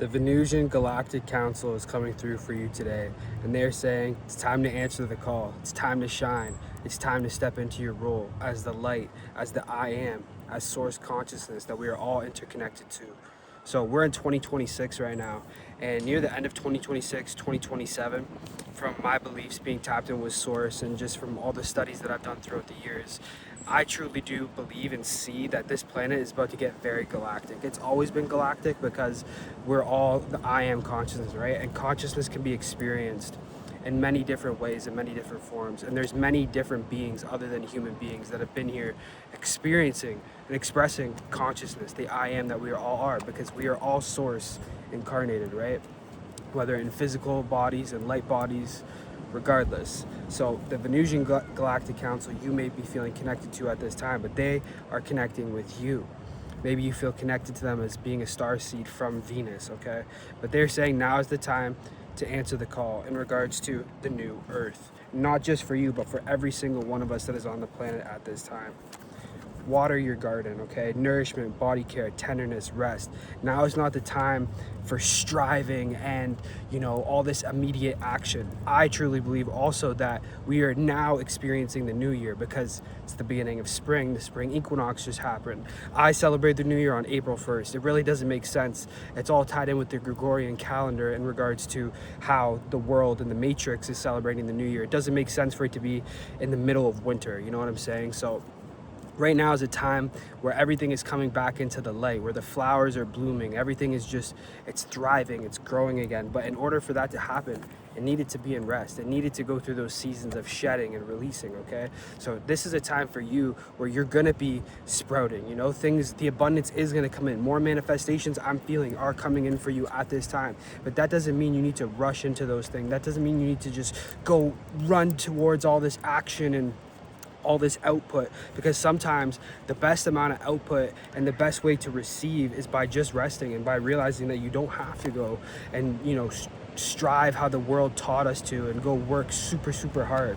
The Venusian Galactic Council is coming through for you today, and they're saying it's time to answer the call. It's time to shine. It's time to step into your role as the light, as the I am, as source consciousness that we are all interconnected to. So we're in 2026 right now, and near the end of 2026, 2027, from my beliefs being tapped in with source and just from all the studies that I've done throughout the years, I truly do believe and see that this planet is about to get very galactic. It's always been galactic because we're all the I am consciousness, right? And consciousness can be experienced in many different ways, in many different forms. And there's many different beings other than human beings that have been here experiencing and expressing consciousness, the I am that we all are, because we are all source incarnated, right? Whether in physical bodies and light bodies, regardless. So the Venusian Galactic Council, you may be feeling connected to at this time, but they are connecting with you. Maybe you feel connected to them as being a star seed from Venus, okay? But they're saying now is the time to answer the call in regards to the new Earth. Not just for you, but for every single one of us that is on the planet at this time. Water your garden, okay? Nourishment, body care, tenderness, rest. Now is not the time for striving and, all this immediate action. I truly believe also that we are now experiencing the new year because it's the beginning of spring. The spring equinox just happened. I celebrate the new year on April 1st. It really doesn't make sense. It's all tied in with the Gregorian calendar in regards to how the world and the matrix is celebrating the new year. It doesn't make sense for it to be in the middle of winter, you know what I'm saying? So right now is a time where everything is coming back into the light, where the flowers are blooming, everything is just, it's thriving, it's growing again. But in order for that to happen, it needed to be in rest. It needed to go through those seasons of shedding and releasing, okay? So this is a time for you where you're gonna be sprouting, things, the abundance is gonna come in. More manifestations I'm feeling are coming in for you at this time. But that doesn't mean you need to rush into those things. That doesn't mean you need to just go run towards all this action and all this output, because sometimes the best amount of output and the best way to receive is by just resting and by realizing that you don't have to go and strive how the world taught us to and go work super hard.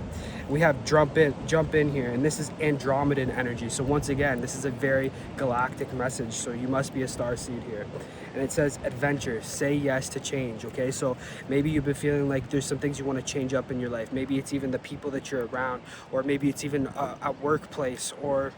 We have jump in here, and this is Andromedan energy. So once again, this is a very galactic message, so you must be a star seed here. And it says adventure, say yes to change, okay? So maybe you've been feeling like there's some things you want to change up in your life. Maybe it's even the people that you're around, or maybe it's even a workplace, or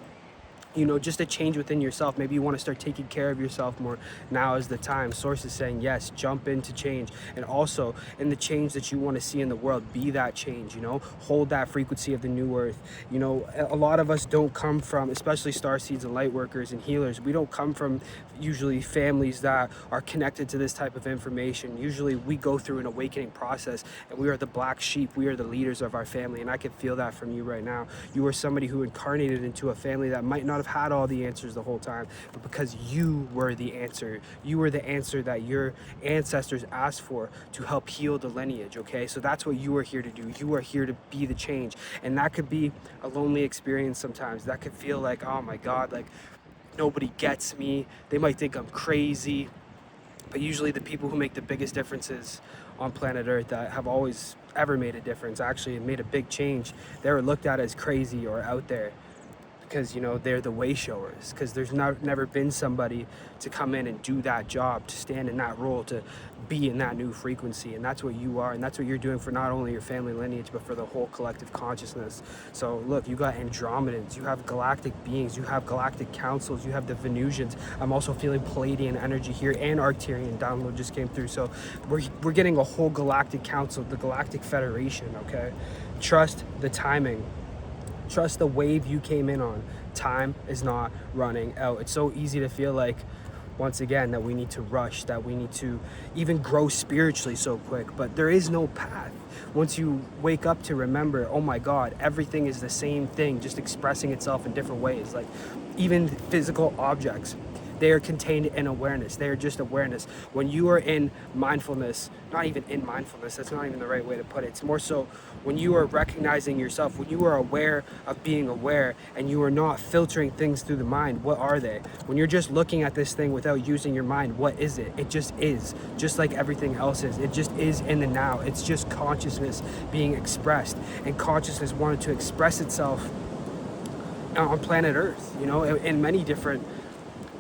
just a change within yourself. Maybe you want to start taking care of yourself more. Now is the time. Source is saying yes, jump into change. And also in the change that you want to see in the world, be that change, hold that frequency of the new earth. A lot of us don't come from, especially star seeds and light workers and healers, we don't come from usually families that are connected to this type of information. Usually we go through an awakening process, and we are the black sheep. We are the leaders of our family, and I can feel that from you right now. You are somebody who incarnated into a family that might not have had all the answers the whole time, but because you were the answer. You were the answer that your ancestors asked for to help heal the lineage, okay? So that's what you are here to do. You are here to be the change. And that could be a lonely experience sometimes. That could feel like, oh my God, like nobody gets me. They might think I'm crazy. But usually the people who make the biggest differences on planet Earth that have always ever made a difference, actually made a big change, they were looked at as crazy or out there, because they're the way showers, because there's never been somebody to come in and do that job, to stand in that role, to be in that new frequency. And that's what you are, and that's what you're doing for not only your family lineage, but for the whole collective consciousness. So look, you got Andromedans, you have galactic beings, you have galactic councils, you have the Venusians. I'm also feeling Palladian energy here, and Arcturian download just came through. So we're getting a whole galactic council, the Galactic Federation, okay? Trust the timing. Trust the wave you came in on. Time is not running out. It's so easy to feel like, once again, that we need to rush, that we need to even grow spiritually so quick, but there is no path. Once you wake up to remember, oh my God, everything is the same thing, just expressing itself in different ways. Like even physical objects, they are contained in awareness. They are just awareness. When you are in mindfulness, not even in mindfulness, that's not even the right way to put it. It's more so when you are recognizing yourself, when you are aware of being aware, and you are not filtering things through the mind, what are they? When you're just looking at this thing without using your mind, what is it? It just is, just like everything else is. It just is in the now. It's just consciousness being expressed, and consciousness wanted to express itself on planet Earth, in many different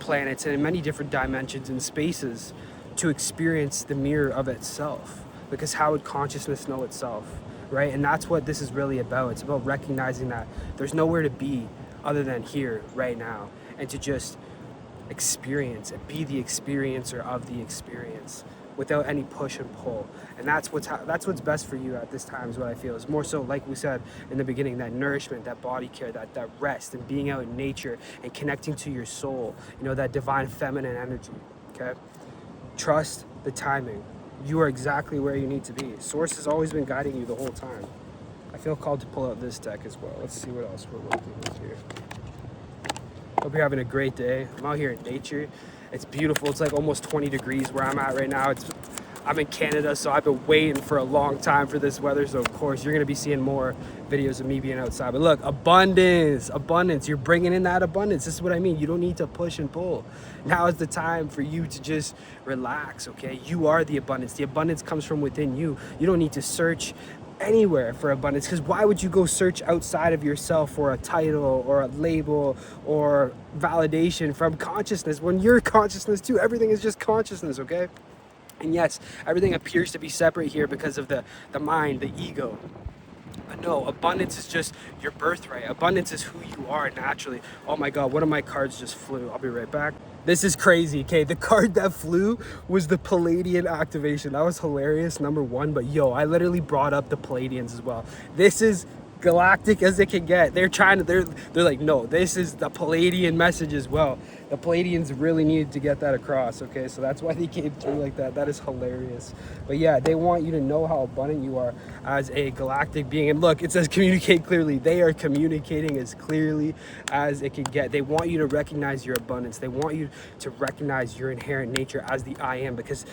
planets and in many different dimensions and spaces. to experience the mirror of itself, because how would consciousness know itself, right? And that's what this is really about. It's about recognizing that there's nowhere to be other than here right now, and to just experience and be the experiencer of the experience without any push and pull. And that's what's best for you at this time, is what I feel. Is more so, like we said in the beginning, that nourishment, that body care, that rest, and being out in nature and connecting to your soul, that divine feminine energy. Okay, trust the timing. You are exactly where you need to be. Source has always been guiding you the whole time. I feel called to pull out this deck as well. Let's see what else we're working with here. Hope you're having a great day. I'm out here in nature. It's beautiful. It's like almost 20 degrees where I'm at right now. I'm in Canada, so I've been waiting for a long time for this weather. So of course you're gonna be seeing more videos of me being outside. But look, abundance. You're bringing in that abundance. This is what I mean. You don't need to push and pull. Now is the time for you to just relax, okay? You are the abundance. The abundance comes from within you. You don't need to search anywhere for abundance, because why would you go search outside of yourself for a title or a label or validation from consciousness when you're consciousness too? Everything is just consciousness, okay? And yes, everything appears to be separate here because of the mind, the ego. But no, abundance is just your birthright. Abundance is who you are naturally. Oh my God, one of my cards just flew. I'll be right back. This is crazy, okay? The card that flew was the Palladian activation. That was hilarious, number one. But yo, I literally brought up the Palladians as well. This is galactic as it can get. They're like, no, this is the Palladian message as well. The Palladians really needed to get that across, okay? So that's why they came through like that. That is hilarious. But yeah, they want you to know how abundant you are as a galactic being. And look, it says communicate clearly. They are communicating as clearly as it can get. They want you to recognize your abundance. They want you to recognize your inherent nature as the I am, because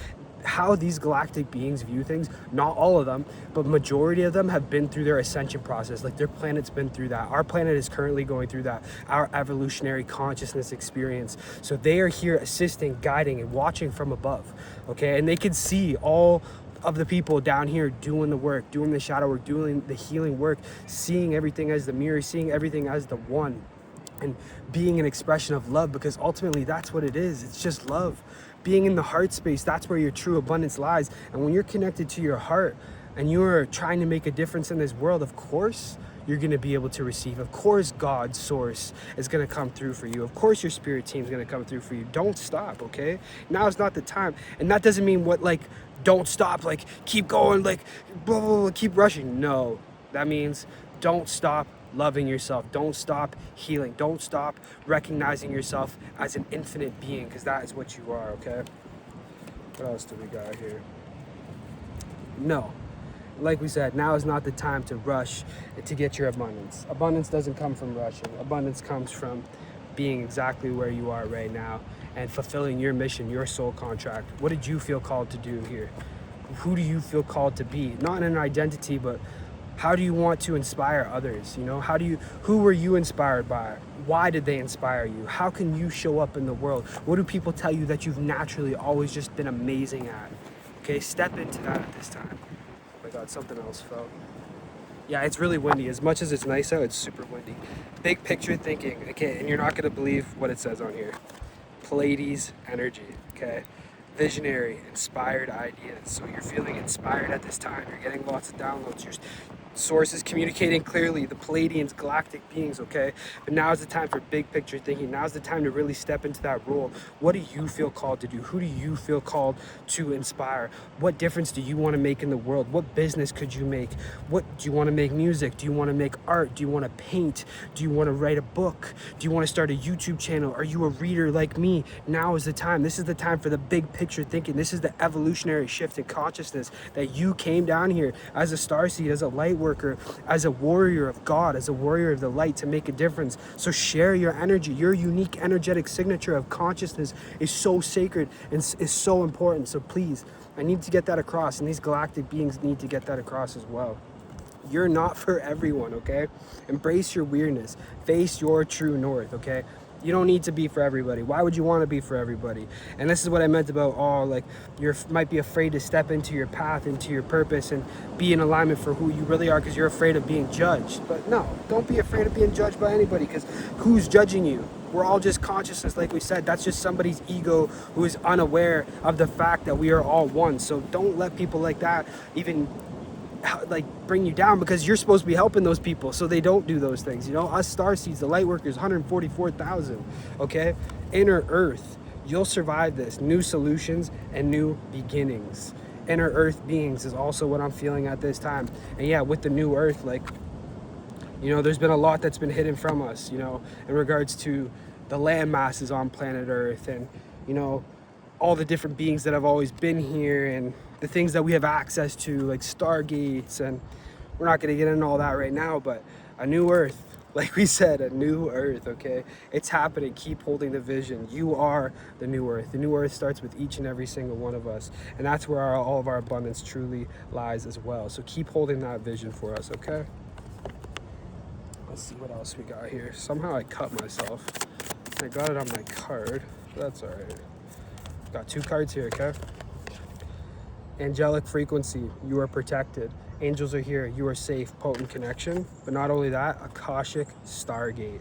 how these galactic beings view things, not all of them, but majority of them have been through their ascension process. Like their planet's been through that. Our planet is currently going through that, our evolutionary consciousness experience. So they are here assisting, guiding, and watching from above, okay? And they can see all of the people down here doing the work, doing the shadow work, doing the healing work, seeing everything as the mirror, seeing everything as the one, and being an expression of love, because ultimately that's what it is. It's just love. Being in the heart space, that's where your true abundance lies. And when you're connected to your heart and you're trying to make a difference in this world, of course you're going to be able to receive. Of course God's source is going to come through for you. Of course your spirit team is going to come through for you. Don't stop, okay? Now is not the time. And that doesn't mean don't stop, keep going, blah, blah, blah, keep rushing. No, that means don't stop loving yourself. Don't stop healing. Don't stop recognizing yourself as an infinite being, because that is what you are, okay? What else do we got here? No. Like we said, now is not the time to rush to get your abundance. Abundance doesn't come from rushing. Abundance comes from being exactly where you are right now and fulfilling your mission, your soul contract. What did you feel called to do here? Who do you feel called to be? Not in an identity, but how do you want to inspire others? Who were you inspired by? Why did they inspire you? How can you show up in the world? What do people tell you that you've naturally always just been amazing at? Okay, step into that at this time. Oh my God, something else fell. Yeah, it's really windy. As much as it's nice out, it's super windy. Big picture thinking, okay, and you're not gonna believe what it says on here. Pleiades energy, okay? Visionary, inspired ideas. So you're feeling inspired at this time. You're getting lots of downloads. Your source is communicating clearly. The Palladians, galactic beings, okay? But now is the time for big picture thinking. Now is the time to really step into that role. What do you feel called to do? Who do you feel called to inspire? What difference do you want to make in the world? What business could you make? What do you want to make? Music? Do you want to make art? Do you want to paint? Do you want to write a book? Do you want to start a YouTube channel? Are you a reader like me? Now is the time. This is the time for the big picture thinking. This is the evolutionary shift in consciousness that you came down here as a starseed, as a light worker, as a warrior of God, as a warrior of the light to make a difference. So share your energy. Your unique energetic signature of consciousness is so sacred and is so important. So please, I need to get that across, and these galactic beings need to get that across as well. You're not for everyone, okay? Embrace your weirdness. Face your true north, okay? You don't need to be for everybody. Why would you want to be for everybody? And this is what I meant about, you might be afraid to step into your path, into your purpose, and be in alignment for who you really are because you're afraid of being judged. But no, don't be afraid of being judged by anybody, because who's judging you? We're all just consciousness, like we said. That's just somebody's ego who is unaware of the fact that we are all one. So don't let people like that even like bring you down, because you're supposed to be helping those people so they don't do those things. You know, us star seeds, the light workers, 144,000. Okay, inner earth, you'll survive this. New solutions and new beginnings. Inner earth beings is also what I'm feeling at this time. And yeah, with the new earth, like, you know, there's been a lot that's been hidden from us, you know, in regards to the land masses on planet earth, and, you know, all the different beings that have always been here, and the things that we have access to, like stargates. And we're not going to get into all that right now, but a new earth, like we said, a new earth. Okay, it's happening. Keep holding the vision. You are the new earth. The new earth starts with each and every single one of us, and that's where all of our abundance truly lies as well. So keep holding that vision for us. Okay, let's see what else we got here. Somehow I cut myself. I got it on my card, but that's all right. Got 2 cards here. Okay, angelic frequency, you are protected. Angels are here, you are safe. Potent connection. But not only that, Akashic Stargate.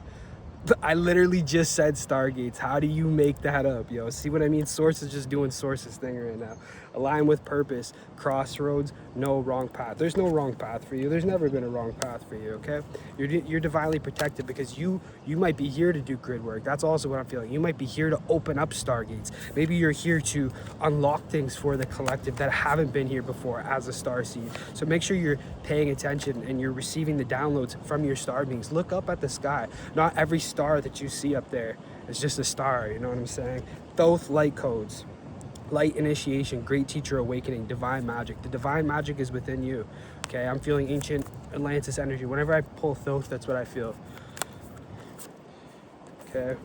I literally just said stargates. How do you make that up, yo? See what I mean? Source is just doing Source's thing right now. Align with purpose. Crossroads. No wrong path. There's no wrong path for you. There's never been a wrong path for you, okay? You're divinely protected, because you might be here to do grid work. That's also what I'm feeling. You might be here to open up stargates. Maybe you're here to unlock things for the collective that haven't been here before as a star seed. So make sure you're paying attention and you're receiving the downloads from your star beings. Look up at the sky. Not every star that you see up there is just a star, you know what I'm saying? Thoth light codes, light initiation, great teacher awakening, divine magic. The divine magic is within you. Okay, I'm feeling ancient Atlantis energy. Whenever I pull Thoth, that's what I feel. Okay,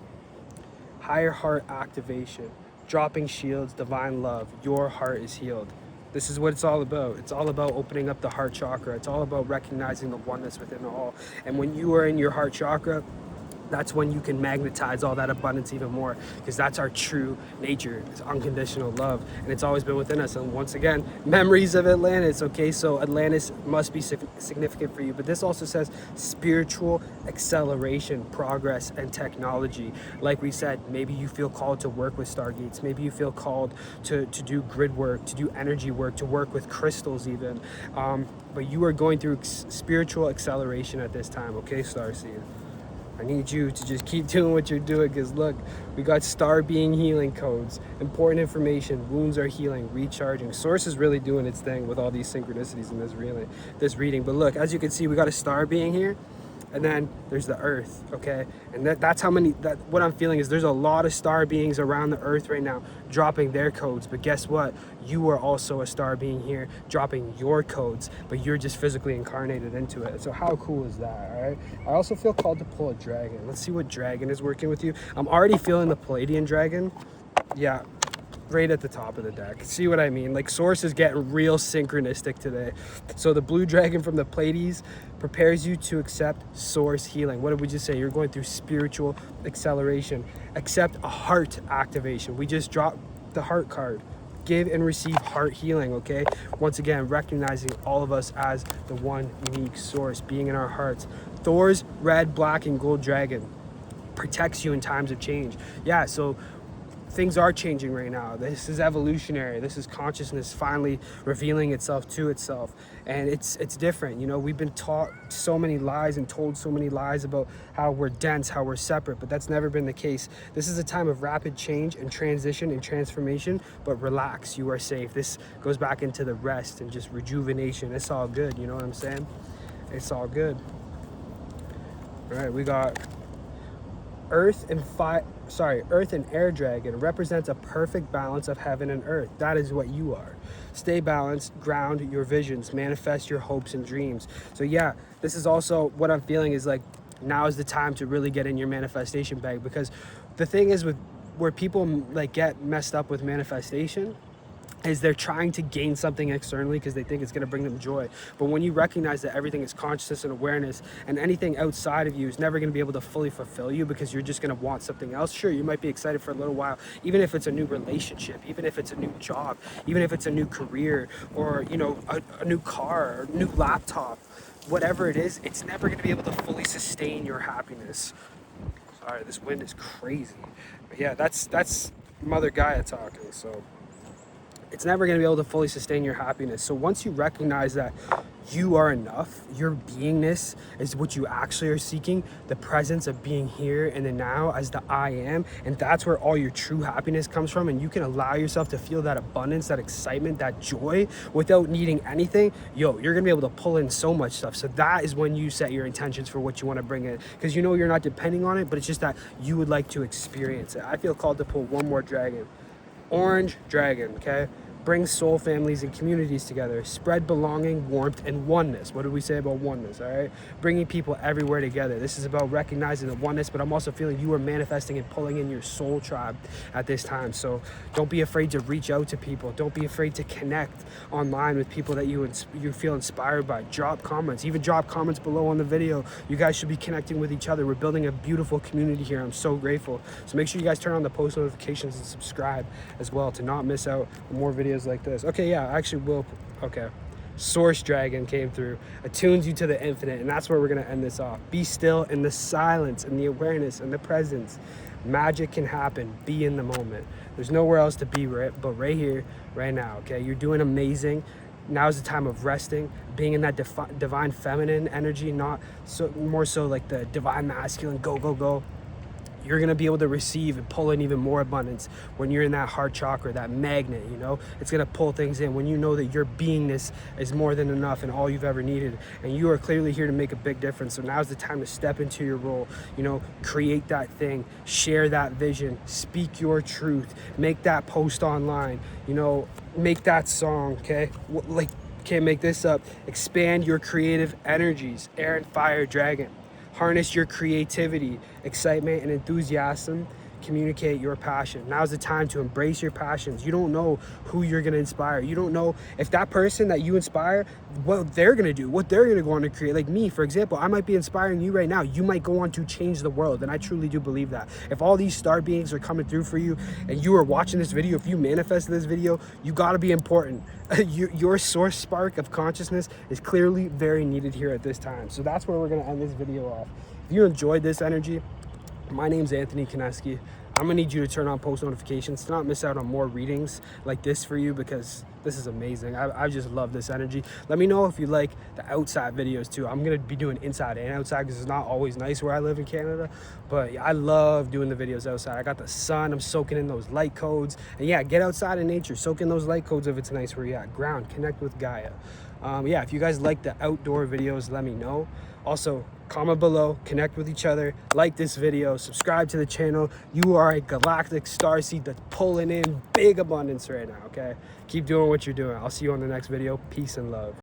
higher heart activation, dropping shields, divine love. Your heart is healed. This is what it's all about. It's all about opening up the heart chakra. It's all about recognizing the oneness within all. And when you are in your heart chakra, that's when you can magnetize all that abundance even more, because that's our true nature. It's unconditional love, and it's always been within us. And once again, memories of Atlantis. Okay, so Atlantis must be significant for you, but this also says spiritual acceleration, progress, and technology. Like we said, maybe you feel called to work with stargates. Maybe you feel called to do grid work, to do energy work, to work with crystals even. But you are going through spiritual acceleration at this time. Okay, Starseed, I need you to just keep doing what you're doing, because look, we got star being healing codes, important information, wounds are healing, recharging. Source is really doing its thing with all these synchronicities in this reading. But look, as you can see, we got a star being here, and then there's the earth. Okay, and that's how many, what I'm feeling is there's a lot of star beings around the earth right now dropping their codes. But guess what? You are also a star being here dropping your codes, but you're just physically incarnated into it. So how cool is that? All right, I also feel called to pull a dragon. Let's see what dragon is working with you. I'm already feeling the Palladian dragon. Yeah, right at the top of the deck. See what I mean? Like, Source is getting real synchronistic today. So the blue dragon from the Pleiades prepares you to accept Source healing. What did we just say? You're going through spiritual acceleration. Accept a heart activation. We just dropped the heart card. Give and receive heart healing. Okay, once again, recognizing all of us as the one unique source being in our hearts. Thor's red, black, and gold dragon protects you in times of change. Yeah, so things are changing right now. This is evolutionary. This is consciousness finally revealing itself to itself, and it's different. You know, we've been taught so many lies and told so many lies about how we're dense, how we're separate, but that's never been the case. This is a time of rapid change and transition and transformation, but relax, you are safe. This goes back into the rest and just rejuvenation. It's all good, you know what I'm saying? It's all good. All right, we got Earth and Air Dragon represents a perfect balance of heaven and earth. That is what you are. Stay balanced, ground your visions, manifest your hopes and dreams. So yeah, this is also what I'm feeling is like, now is the time to really get in your manifestation bag, because the thing is with where people like get messed up with manifestation is they're trying to gain something externally because they think it's going to bring them joy. But when you recognize that everything is consciousness and awareness, and anything outside of you is never going to be able to fully fulfill you, because you're just going to want something else. Sure, you might be excited for a little while, even if it's a new relationship, even if it's a new job, even if it's a new career, or, you know, a new car, or a new laptop, whatever it is, it's never going to be able to fully sustain your happiness. All right, this wind is crazy. But yeah, that's Mother Gaia talking. So it's never going to be able to fully sustain your happiness. So once you recognize that you are enough, your beingness is what you actually are seeking, the presence of being here in the now as the I am, and that's where all your true happiness comes from, and you can allow yourself to feel that abundance, that excitement, that joy without needing anything, you're gonna be able to pull in so much stuff. So that is when you set your intentions for what you want to bring in, because you know you're not depending on it, but it's just that you would like to experience it. I feel called to pull one more dragon. Orange dragon, okay? Bring soul families and communities together. Spread belonging, warmth, and oneness. What did we say about oneness, all right? Bringing people everywhere together. This is about recognizing the oneness, but I'm also feeling you are manifesting and pulling in your soul tribe at this time. So don't be afraid to reach out to people. Don't be afraid to connect online with people that you feel inspired by. Drop comments. Even drop comments below on the video. You guys should be connecting with each other. We're building a beautiful community here. I'm so grateful. So make sure you guys turn on the post notifications and subscribe as well to not miss out on more videos like this. Okay, yeah, I actually will. Okay, Source Dragon came through, attunes you to the infinite, and that's where we're gonna end this off. Be still in the silence and the awareness and the presence. Magic can happen. Be in the moment. There's nowhere else to be but right here, right now. Okay, you're doing amazing. Now is the time of resting, being in that divine feminine energy, not so more so like the divine masculine go go go. You're gonna be able to receive and pull in even more abundance when you're in that heart chakra, that magnet, you know? It's gonna pull things in when you know that your beingness is more than enough and all you've ever needed. And you are clearly here to make a big difference. So now's the time to step into your role, you know, create that thing, share that vision, speak your truth, make that post online, you know, make that song, okay? Like, can't make this up. Expand your creative energies, air and fire dragon. Harness your creativity, excitement, and enthusiasm. Communicate your passion. Now's the time to embrace your passions. You don't know who you're gonna inspire. You don't know if that person that you inspire, what they're gonna do, what they're gonna go on to create. Like me, for example, I might be inspiring you right now. You might go on to change the world, and I truly do believe that. If all these star beings are coming through for you, and you are watching this video, if you manifest this video, you gotta be important. Your source spark of consciousness is clearly very needed here at this time. So that's where we're gonna end this video off. If you enjoyed this energy, my name's Anthony Koneski. I'm gonna need you to turn on post notifications to not miss out on more readings like this for you, because this is amazing. I just love this energy. Let me know if you like the outside videos too. I'm gonna be doing inside and outside because it's not always nice where I live in Canada, but I love doing the videos outside. I got the sun, I'm soaking in those light codes, and yeah, get outside in nature, soak in those light codes if it's nice where you're at. Ground, connect with Gaia. Yeah, if you guys like the outdoor videos, let me know. Also, comment below, connect with each other, like this video, subscribe to the channel. You are a galactic starseed that's pulling in big abundance right now, okay? Keep doing what you're doing. I'll see you on the next video. Peace and love.